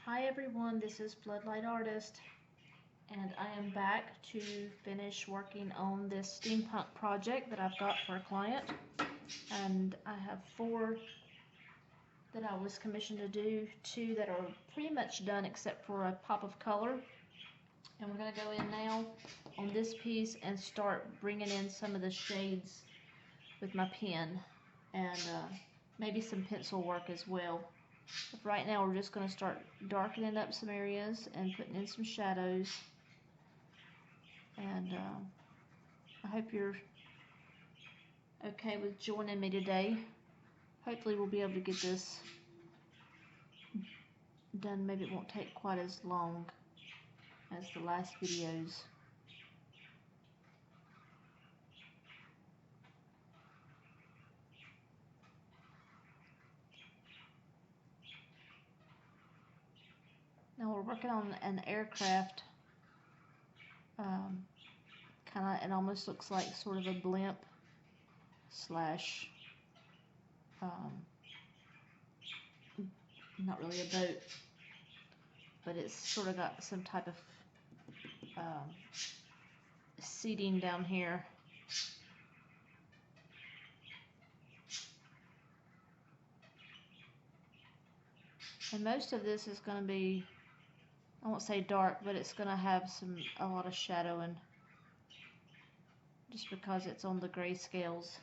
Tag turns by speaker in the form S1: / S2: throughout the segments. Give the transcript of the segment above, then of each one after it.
S1: Hi everyone, this is Floodlight Artist, and I am back to finish working on this steampunk project that I've got for a client. And I have 4 that I was commissioned to do, 2 that are pretty much done except for a pop of color. And we're going to go in now on this piece and start bringing in some of the shades with my pen and maybe some pencil work as well. But right now we're just going to start darkening up some areas and putting in some shadows. And I hope you're okay with joining me today. Hopefully we'll be able to get this done. Maybe it won't take quite as long as the last videos. Now we're working on an aircraft. Kind of, it almost looks like sort of a blimp slash not really a boat, but it's sort of got some type of seating down here. And most of this is going to be, I won't say dark, but it's going to have a lot of shadowing just because it's on the gray scales.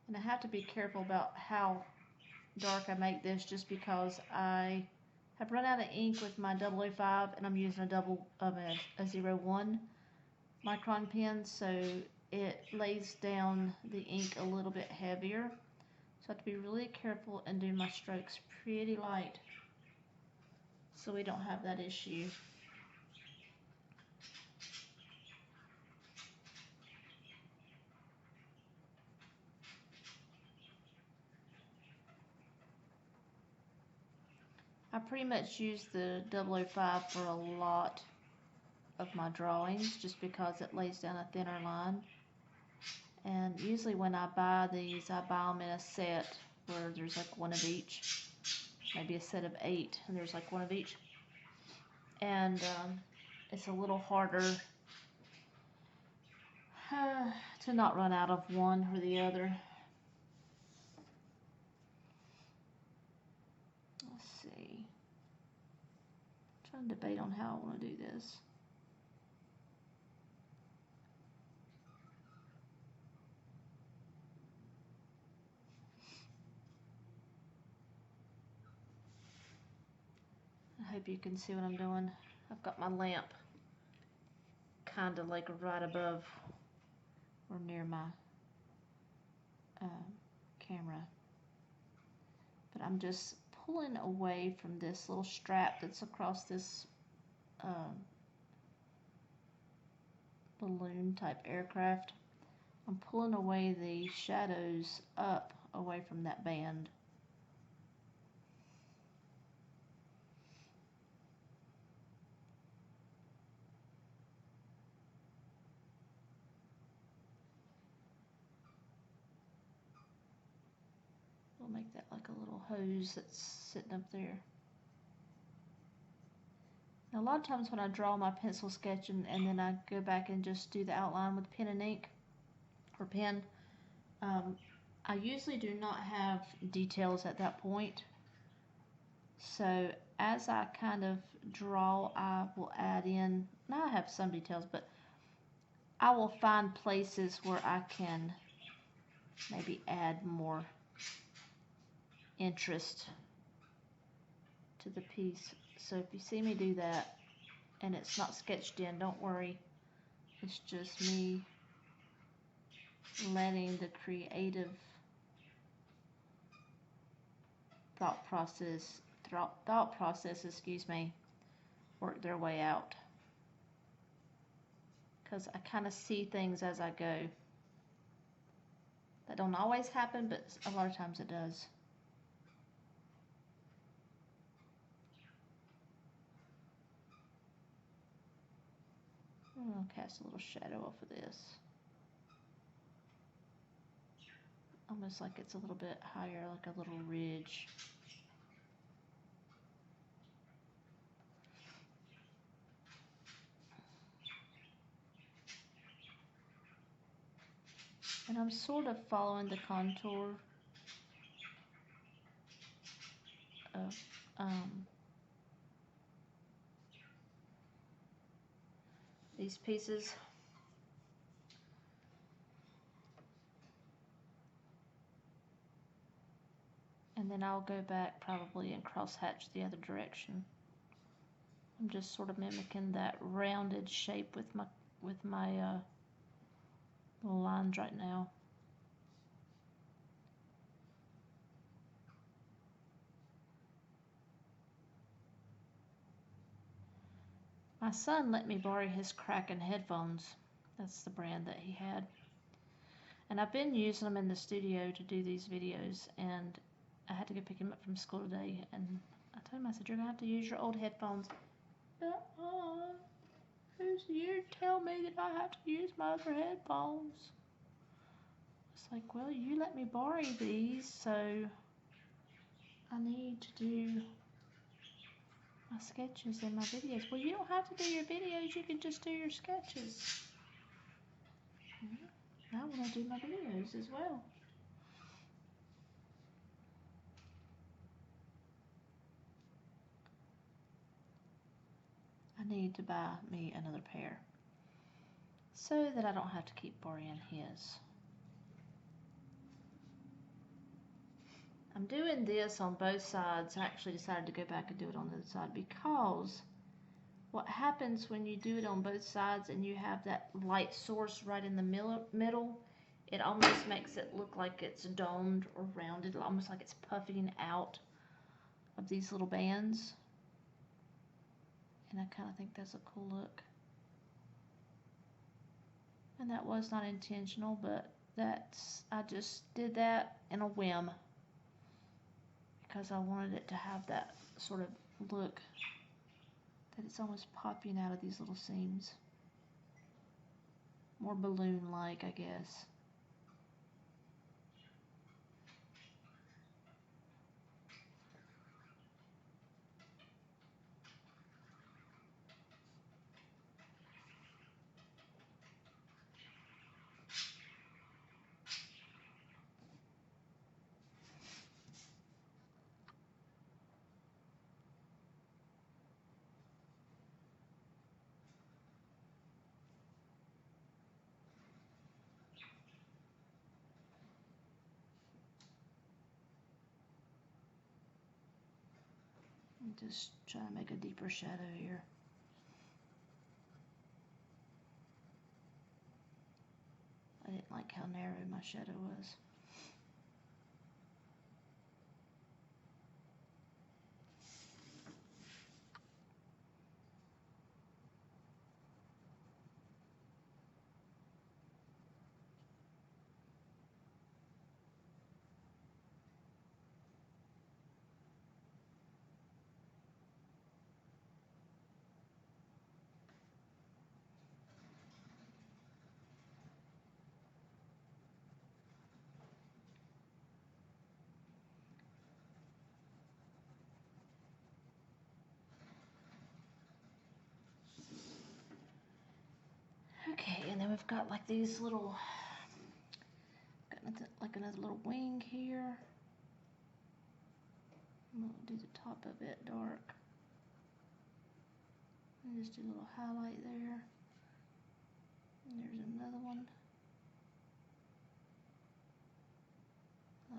S1: And I have to be careful about how dark I make this just because I have run out of ink with my 005 and I'm using a 01 micron pen, so it lays down the ink a little bit heavier. So I have to be really careful and do my strokes pretty light so we don't have that issue. I pretty much use the 005 for a lot of my drawings just because it lays down a thinner line. And usually when I buy these, I buy them in a set where there's like one of each, maybe a set of 8, and there's like one of each. And it's a little harder to not run out of one or the other. Let's see. I'm trying to debate on how I want to do this. I hope you can see what I'm doing. I've got my lamp kind of like right above or near my camera. But I'm just pulling away from this little strap that's across this balloon type aircraft. I'm pulling away the shadows up away from that band. We'll make that like a little hose that's sitting up there. Now, a lot of times when I draw my pencil sketch and then I go back and just do the outline with pen and ink or pen, I usually do not have details at that point. So as I kind of draw, I will add in, now I have some details, but I will find places where I can maybe add more interest to the piece. So if you see me do that and it's not sketched in, don't worry. It's just me letting the creative thought process, work their way out. Because I kind of see things as I go. That don't always happen, but a lot of times it does. I'll cast a little shadow off of this. almost like it's a little bit higher, like a little ridge. And I'm sort of following the contour of these pieces. And then I'll go back probably and cross hatch the other direction. I'm just sort of mimicking that rounded shape with my little lines right now. My son let me borrow his Kraken headphones. That's the brand that he had. And I've been using them in the studio to do these videos, and I had to go pick him up from school today, and I told him, I said, you're going to have to use your old headphones. Who's you tell me that I have to use my other headphones? It's like, well, you let me borrow these, so I need to do my sketches and my videos. Well, you don't have to do your videos, you can just do your sketches. I want to do my videos as well. I need to buy me another pair so that I don't have to keep borrowing his. I'm doing this on both sides. I actually decided to go back and do it on the other side because what happens when you do it on both sides and you have that light source right in the middle, it almost makes it look like it's domed or rounded, almost like it's puffing out of these little bands. And I kind of think that's a cool look. And that was not intentional, but I just did that in a whim because I wanted it to have that sort of look that it's almost popping out of these little seams. More balloon-like, I guess. Just trying to make a deeper shadow here. I didn't like how narrow my shadow was. Okay, and then we've got like these little, like another little wing here. We'll do the top of it dark. And just do a little highlight there. And there's another one.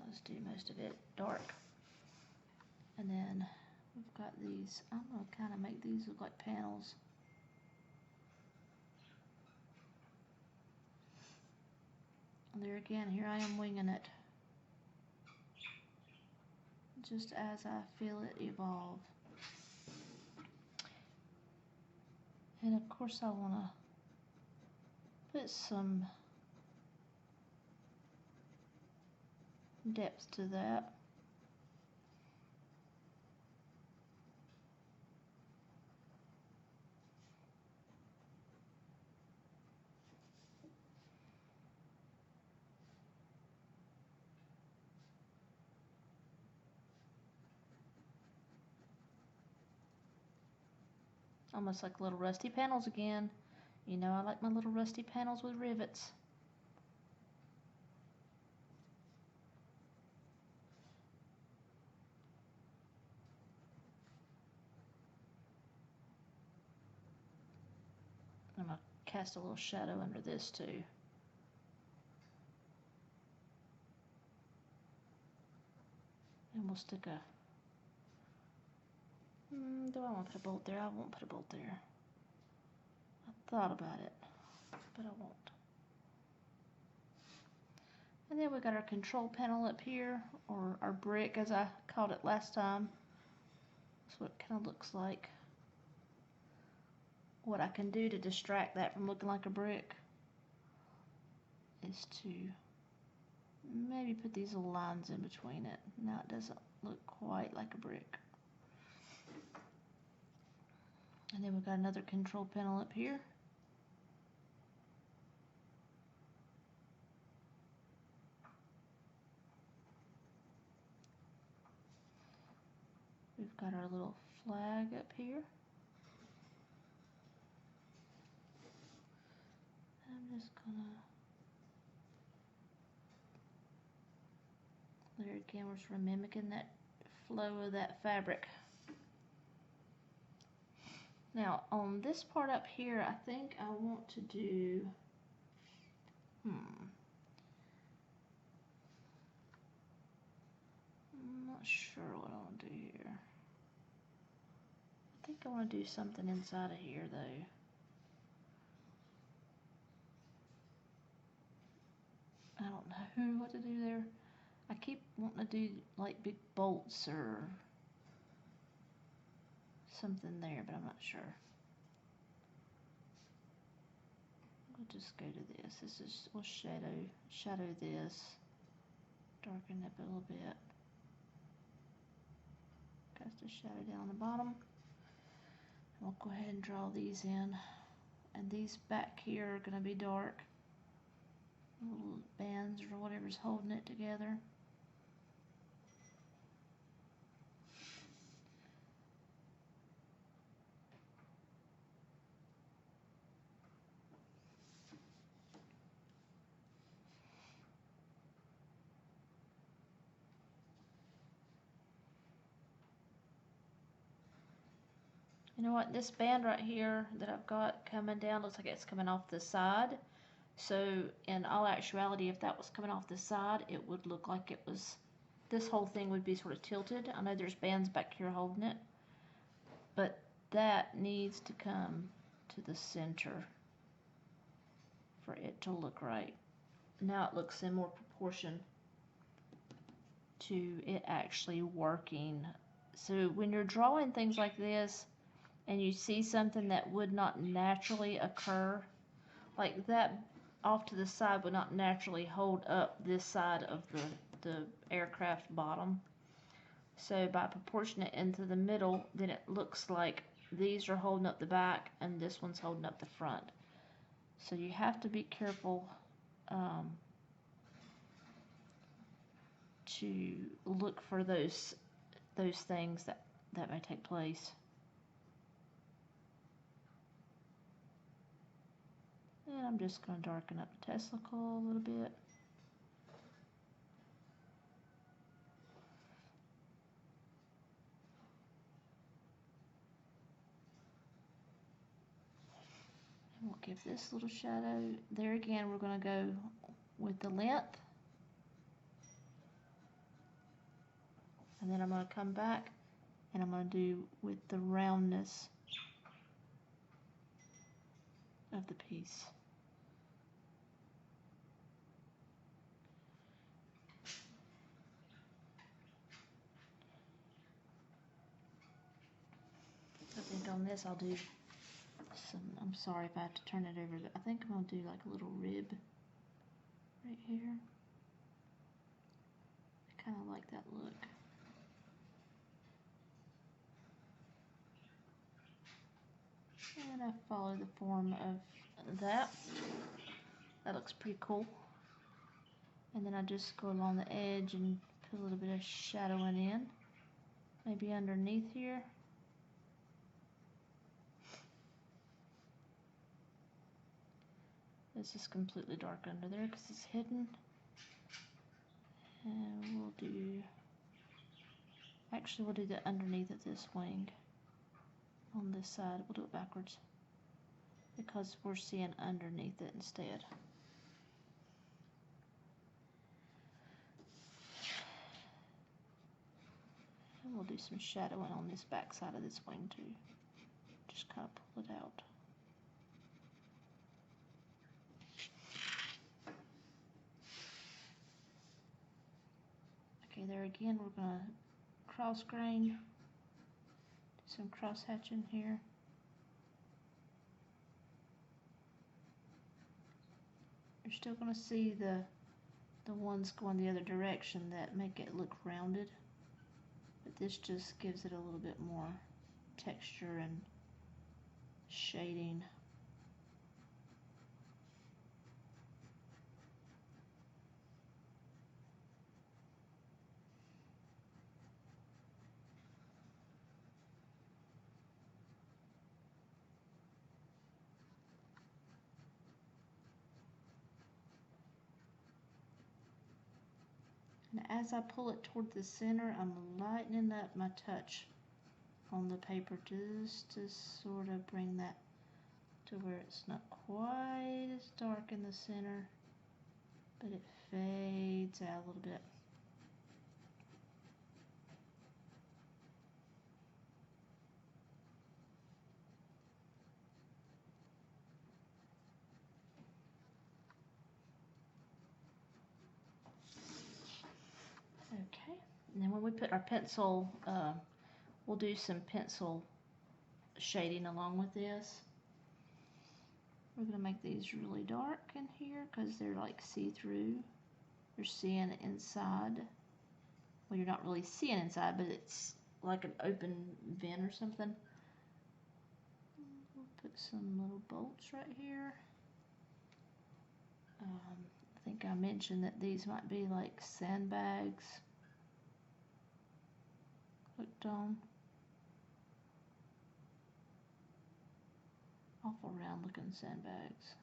S1: Let's do most of it dark. And then we've got these, I'm going to kind of make these look like panels. And there again, here I am winging it. Just as I feel it evolve. And of course I want to put some depth to that. Almost like little rusty panels again. You know I like my little rusty panels with rivets. I'm going to cast a little shadow under this too. And we'll stick a... do I want to put a bolt there? I won't put a bolt there. I thought about it, but I won't. And then we got our control panel up here, or our brick as I called it last time. That's what it kind of looks like. What I can do to distract that from looking like a brick is to maybe put these little lines in between it. Now it doesn't look quite like a brick. And then we've got another control panel up here. We've got our little flag up here. I'm just gonna, there again, we're sort of mimicking that flow of that fabric. Now on this part up here, I think I want to do, I'm not sure what I want to do here. I think I want to do something inside of here though. I don't know what to do there. I keep wanting to do like big bolts or something there, but I'm not sure. We'll just go to this. This is, we'll shadow this, darken it up a little bit. Cast a shadow down on the bottom. And we'll go ahead and draw these in. And these back here are going to be dark. Little bands or whatever's holding it together. You know what, this band right here that I've got coming down looks like it's coming off the side. So in all actuality, if that was coming off the side, it would look like it was, this whole thing would be sort of tilted. I know there's bands back here holding it, but that needs to come to the center for it to look right. Now it looks in more proportion to it actually working. So when you're drawing things like this and you see something that would not naturally occur, like that off to the side would not naturally hold up this side of the aircraft bottom. So by proportioning it into the middle, then it looks like these are holding up the back and this one's holding up the front. So you have to be careful to look for those things that may take place. And I'm just going to darken up the testicle a little bit. And we'll give this little shadow. There again, we're going to go with the length. And then I'm going to come back and I'm going to do with the roundness of the piece. I think on this I'll do some, I'm sorry if I have to turn it over, I think I'm going to do like a little rib right here. I kind of like that look. And I follow the form of that. That looks pretty cool. And then I just go along the edge and put a little bit of shadowing in. Maybe underneath here. This is completely dark under there because it's hidden. And we'll do, actually we'll do the underneath of this wing on this side. We'll do it backwards because we're seeing underneath it instead. And we'll do some shadowing on this back side of this wing too. Just kind of pull it out. Okay, there again, we're going to cross grain, do some cross hatching here. You're still going to see the ones going the other direction that make it look rounded, but this just gives it a little bit more texture and shading. And as I pull it toward the center, I'm lightening up my touch on the paper just to sort of bring that to where it's not quite as dark in the center, but it fades out a little bit. Okay, and then when we put our pencil, we'll do some pencil shading along with this. We're going to make these really dark in here because they're like see-through. You're seeing inside. Well, you're not really seeing inside, but it's like an open vent or something. We'll put some little bolts right here. I think I mentioned that these might be like sandbags hooked on. Awful round looking sandbags.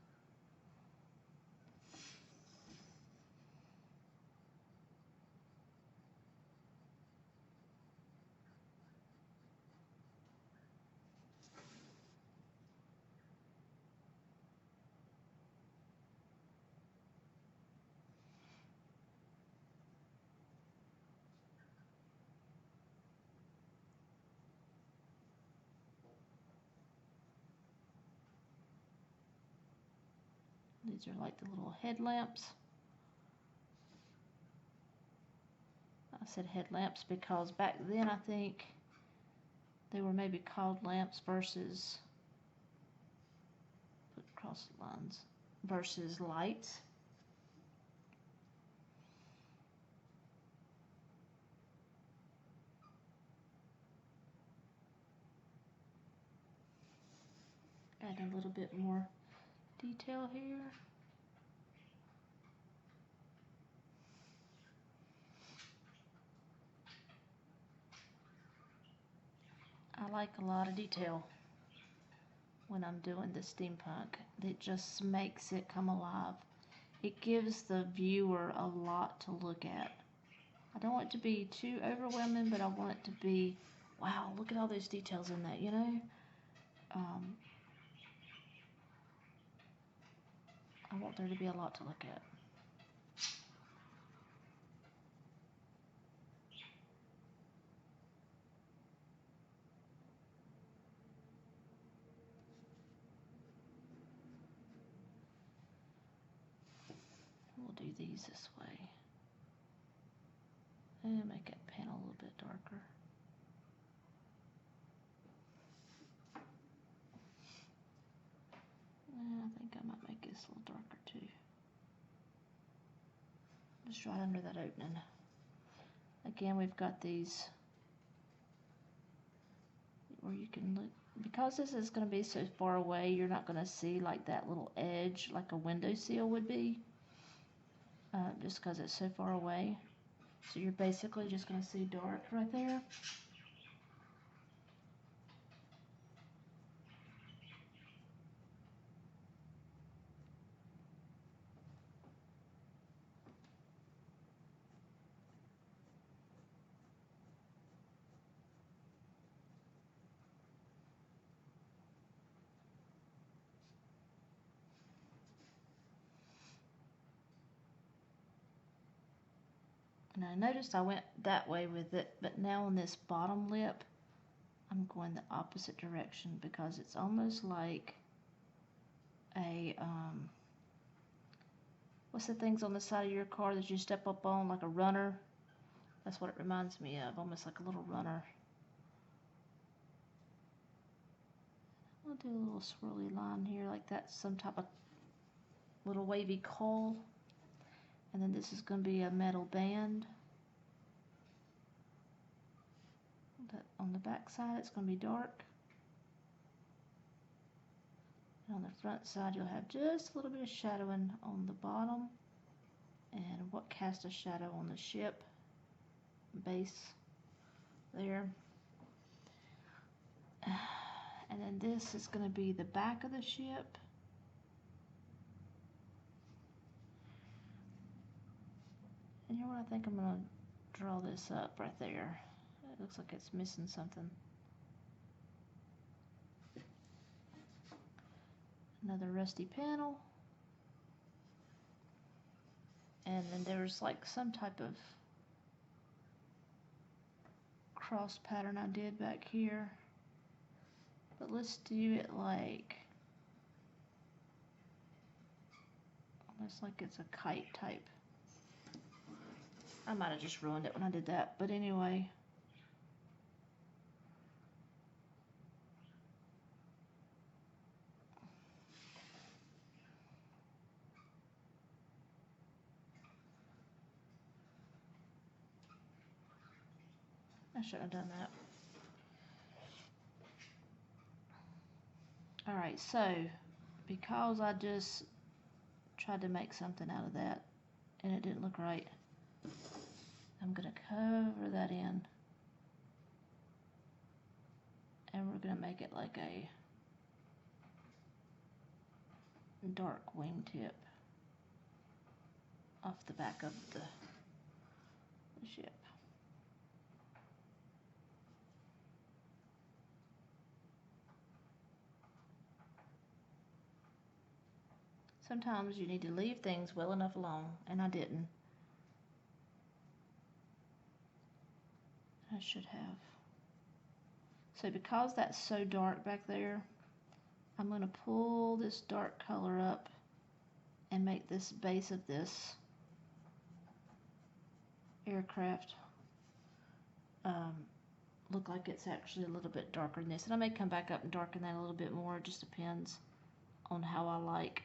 S1: These are like the little headlamps. I said headlamps because back then I think they were maybe called lamps versus, put cross lines, versus lights. Add a little bit more detail here. I like a lot of detail when I'm doing the steampunk. It just makes it come alive. It gives the viewer a lot to look at. I don't want it to be too overwhelming, but I want it to be, wow, look at all those details in that, you know? I want there to be a lot to look at. We'll do these this way. And make that panel a little bit darker. And I think I might make this a little darker too. Just right under that opening. Again, we've got these where you can look, because this is going to be so far away, you're not going to see like that little edge like a windowsill would be, just because it's so far away. So you're basically just going to see dark right there. And I noticed I went that way with it, but now on this bottom lip, I'm going the opposite direction because it's almost like a, what's the things on the side of your car that you step up on, like a runner? That's what it reminds me of, almost like a little runner. I'll do a little swirly line here, like that's some type of little wavy coil. And then this is going to be a metal band. On the back side, it's going to be dark. And on the front side, you'll have just a little bit of shadowing on the bottom. And what casts a shadow on the ship base there. And then this is going to be the back of the ship. And you know what, I think I'm going to draw this up right there. It looks like it's missing something. Another rusty panel. And then there's like some type of cross pattern I did back here. But let's do it like, almost like it's a kite type. I might have just ruined it when I did that, but anyway. I shouldn't have done that. Alright, so because I just tried to make something out of that and it didn't look right, I'm going to cover that in. And we're going to make it like a dark wingtip off the back of the ship. Sometimes you need to leave things well enough alone, and I didn't. I should have. So because that's so dark back there, I'm going to pull this dark color up and make this base of this aircraft look like it's actually a little bit darker than this. And I may come back up and darken that a little bit more. It just depends on how I like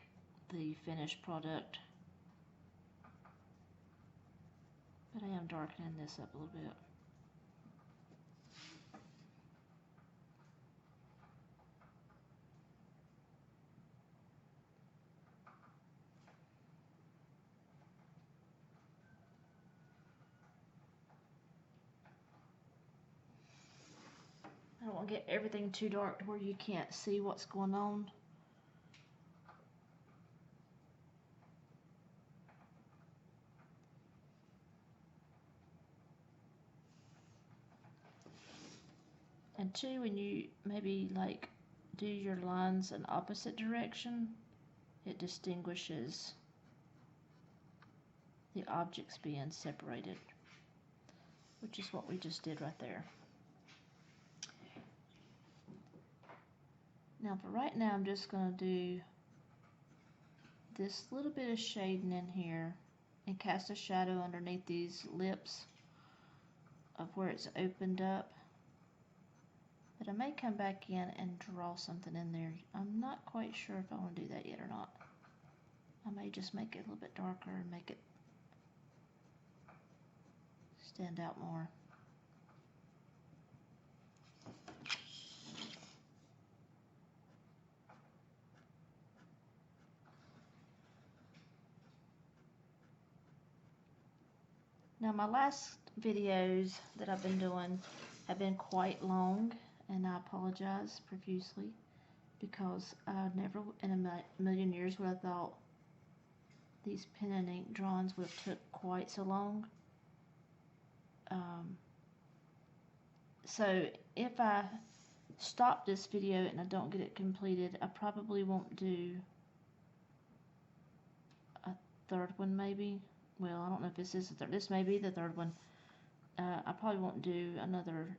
S1: the finished product. But I am darkening this up a little bit. I don't want to get everything too dark to where you can't see what's going on. And two, when you maybe like do your lines in opposite direction, it distinguishes the objects being separated, which is what we just did right there. Now for right now, I'm just going to do this little bit of shading in here and cast a shadow underneath these lips of where it's opened up. But I may come back in and draw something in there. I'm not quite sure if I want to do that yet or not. I may just make it a little bit darker and make it stand out more. Now my last videos that I've been doing have been quite long, and I apologize profusely because I never in a million years would have thought these pen and ink drawings would have took quite so long. So if I stop this video and I don't get it completed, I probably won't do a third one maybe, well, I don't know if this is the third. This may be the third one. I probably won't do another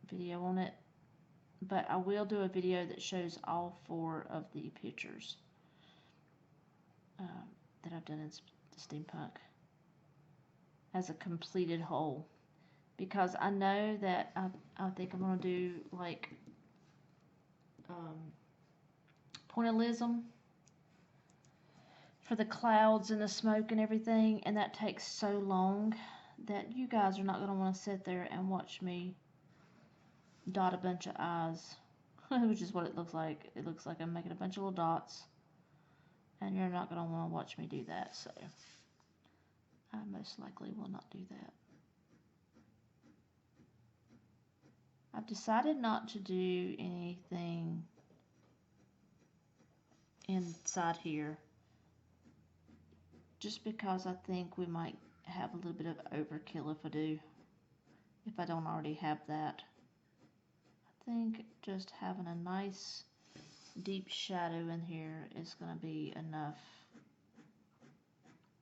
S1: video on it, but I will do a video that shows all 4 of the pictures that I've done in Steampunk as a completed whole, because I know that I think I'm going to do like pointillism for the clouds and the smoke and everything, and that takes so long that you guys are not going to want to sit there and watch me dot a bunch of eyes, which is what it looks like. It looks like I'm making a bunch of little dots, and you're not going to want to watch me do that, so I most likely will not do that. I've decided not to do anything inside here, just because I think we might have a little bit of overkill if I don't already have that. I think just having a nice deep shadow in here is going to be enough.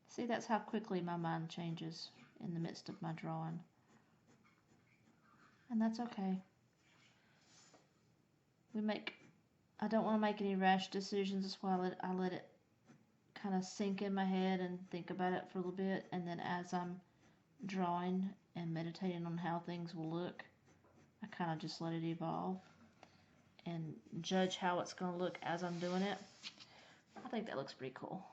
S1: See, that's how quickly my mind changes in the midst of my drawing. And that's okay. I don't want to make any rash decisions. That's why I let it kind of sink in my head and think about it for a little bit. And then as I'm drawing and meditating on how things will look, I kind of just let it evolve and judge how it's going to look as I'm doing it. I think that looks pretty cool.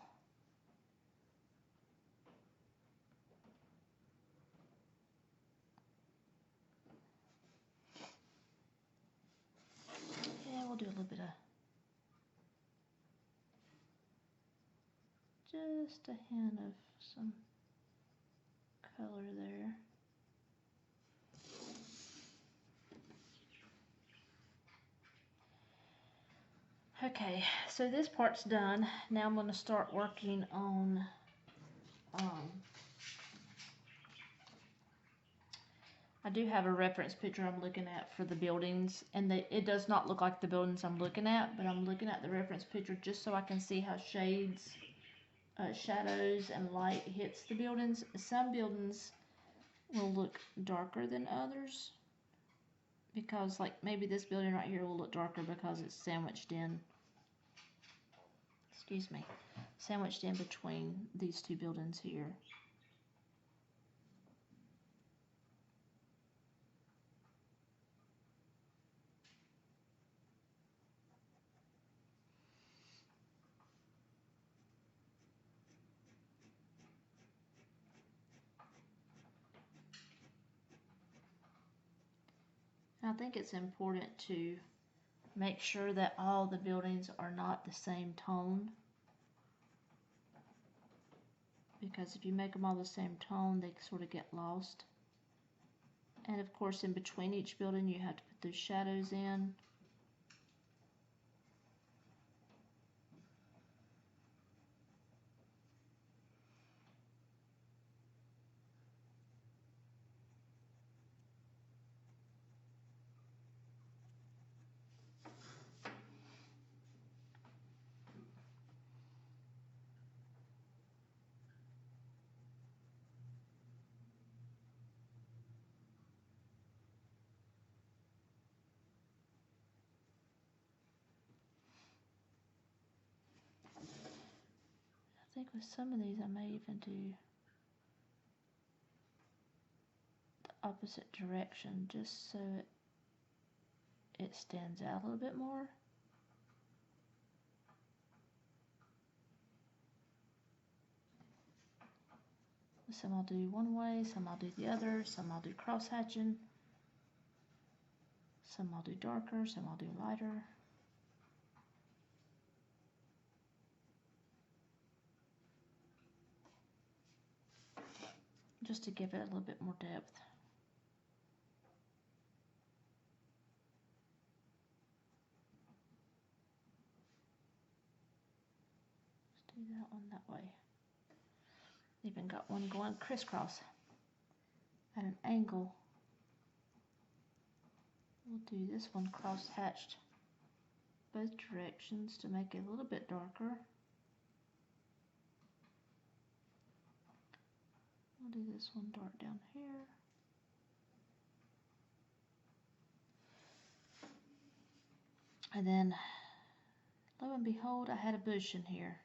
S1: Yeah, we'll do a little bit of just a hint of some color there. Okay, so this part's done. Now I'm going to start working on I do have a reference picture I'm looking at for the buildings, and it does not look like the buildings I'm looking at, but I'm looking at the reference picture just so I can see how shades, shadows, and light hits the buildings. Some buildings will look darker than others, because like maybe this building right here will look darker because it's sandwiched in, sandwiched in between these 2 buildings here. I think it's important to make sure that all the buildings are not the same tone, because if you make them all the same tone, they sort of get lost. And of course, in between each building, you have to put those shadows in. I think with some of these I may even do the opposite direction just so it stands out a little bit more. Some I'll do one way, some I'll do the other, some I'll do cross hatching, some I'll do darker, some I'll do lighter. Just to give it a little bit more depth. Let's do that one that way. Even got one going crisscross at an angle. We'll do this one cross hatched both directions to make it a little bit darker. I'll do this one dark down here. And then, lo and behold, I had a bush in here.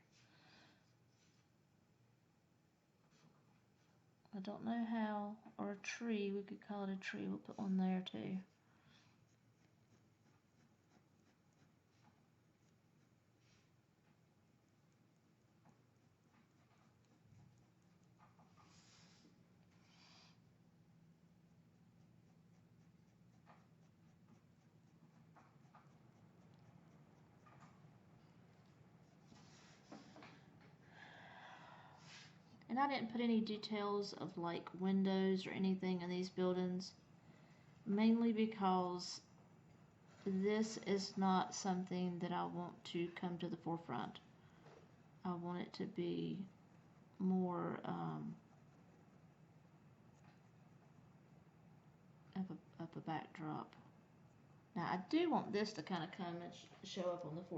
S1: I don't know how, or a tree, we could call it a tree, we'll put one there too. And I didn't put any details of like windows or anything in these buildings, mainly because this is not something that I want to come to the forefront. I want it to be more of a backdrop. Now I do want this to kind of come and show up on the